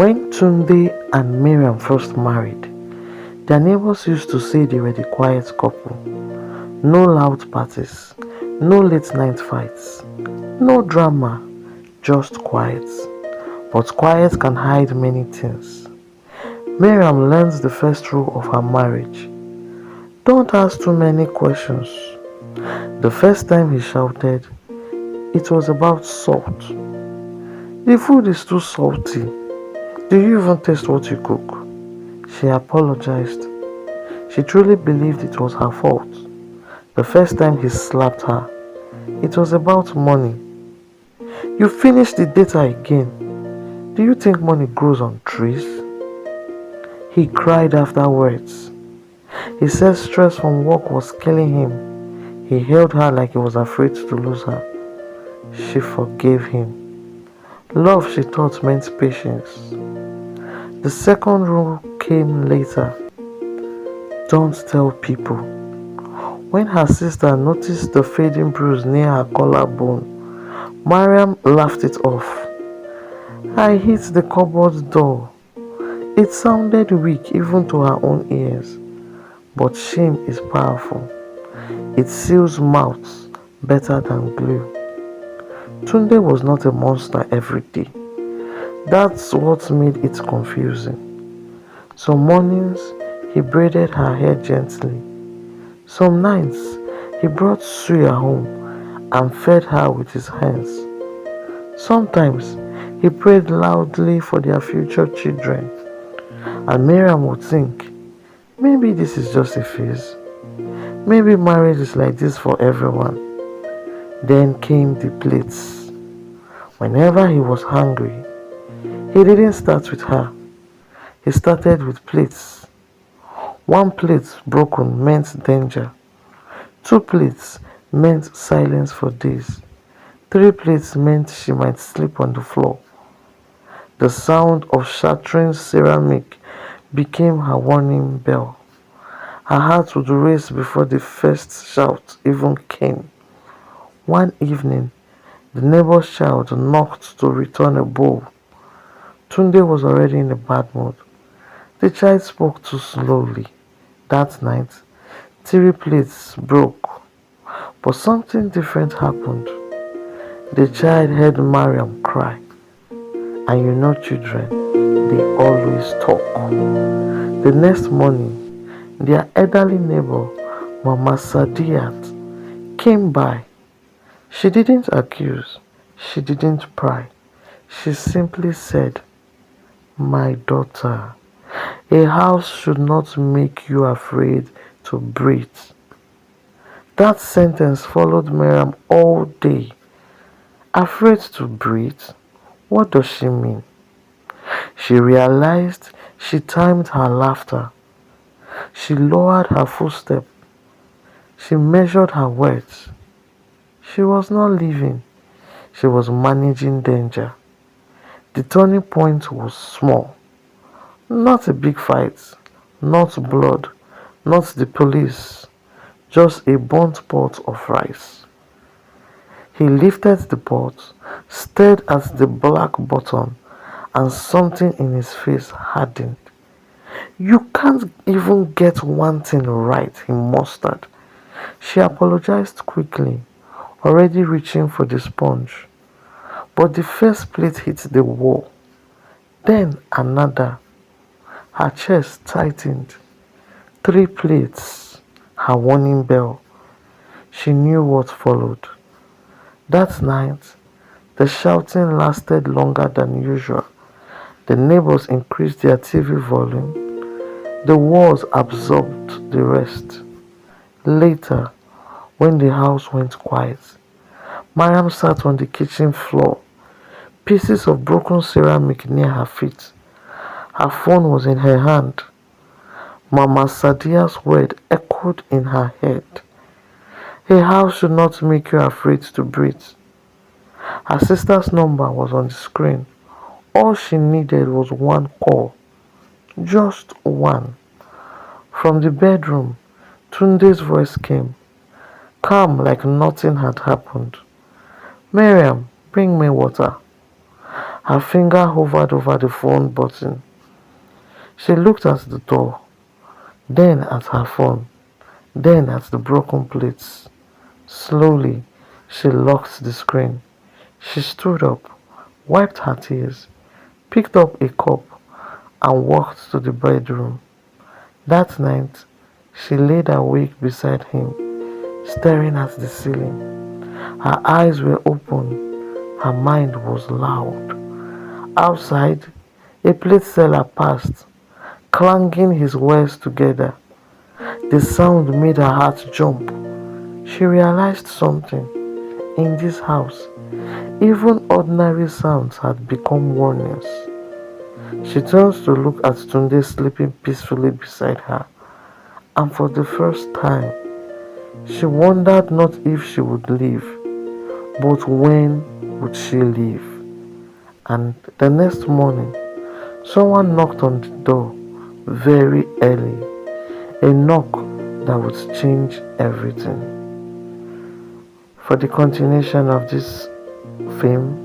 When Tunde and Miriam first married, their neighbors used to say they were the quiet couple. No loud parties, no late night fights, no drama, just quiet. But quiet can hide many things. Miriam learns the first rule of her marriage: don't ask too many questions. The first time he shouted, it was about salt. The food is too salty. Do you even taste what you cook? She apologized. She truly believed it was her fault. The first time he slapped her, it was about money. You finished the data again. Do you think money grows on trees? He cried afterwards. He said stress from work was killing him. He held her like he was afraid to lose her. She forgave him. Love, she thought, meant patience. The second rule came later. Don't tell people. When her sister noticed the fading bruise near her collarbone, Mariam laughed it off. I hit the cupboard door. It sounded weak even to her own ears. But shame is powerful. It seals mouths better than glue. Tunde was not a monster every day. That's what made it confusing. Some mornings, he braided her hair gently. Some nights, he brought suya home and fed her with his hands. Sometimes, he prayed loudly for their future children. And Miriam would think, maybe this is just a phase. Maybe marriage is like this for everyone. Then came the plates. Whenever he was hungry, he didn't start with her. He started with plates. One plate broken meant danger. Two plates meant silence for days. Three plates meant she might sleep on the floor. The sound of shattering ceramic became her warning bell. Her heart would race before the first shout even came. One evening, the neighbor's child knocked to return a bowl. Tunde was already in a bad mood. The child spoke too slowly. That night, three plates broke. But something different happened. The child heard Mariam cry. And you know children, they always talk. The next morning, their elderly neighbor, Mama Sadiat, came by. She didn't accuse. She didn't pry. She simply said, my daughter, a house should not make you afraid to breathe. That sentence followed Miriam all day. Afraid to breathe? What does she mean? She realized she timed her laughter. She lowered her footstep. She measured her words. She was not leaving. She was managing danger. The turning point was small. Not a big fight. Not blood. Not the police. Just a burnt pot of rice. He lifted the pot, stared at the black bottom, and something in his face hardened. You can't even get one thing right, he muttered. She apologized quickly, already reaching for the sponge. But the first plate hit the wall. Then another. Her chest tightened. Three plates. Her warning bell. She knew what followed. That night, the shouting lasted longer than usual. The neighbors increased their TV volume. The walls absorbed the rest. Later, when the house went quiet, Mariam sat on the kitchen floor, pieces of broken ceramic near her feet. Her phone was in her hand. Mama Sadia's word echoed in her head. A house should not make you afraid to breathe. Her sister's number was on the screen. All she needed was one call. Just one. From the bedroom, Tunde's voice came, calm like nothing had happened. Miriam, bring me water. Her finger hovered over the phone button. She looked at the door, then at her phone, then at the broken plates. Slowly, she locked the screen. She stood up, wiped her tears, picked up a cup, and walked to the bedroom. That night, she laid awake beside him, staring at the ceiling. Her eyes were open, her mind was loud. Outside, a plate seller passed, clanging his wares together. The sound made her heart jump. She realized something. In this house, even ordinary sounds had become warnings. She turned to look at Tunde sleeping peacefully beside her, and for the first time, she wondered not if she would leave, but when would she leave. And the next morning, someone knocked on the door very early, a knock that would change everything. For the continuation of this film,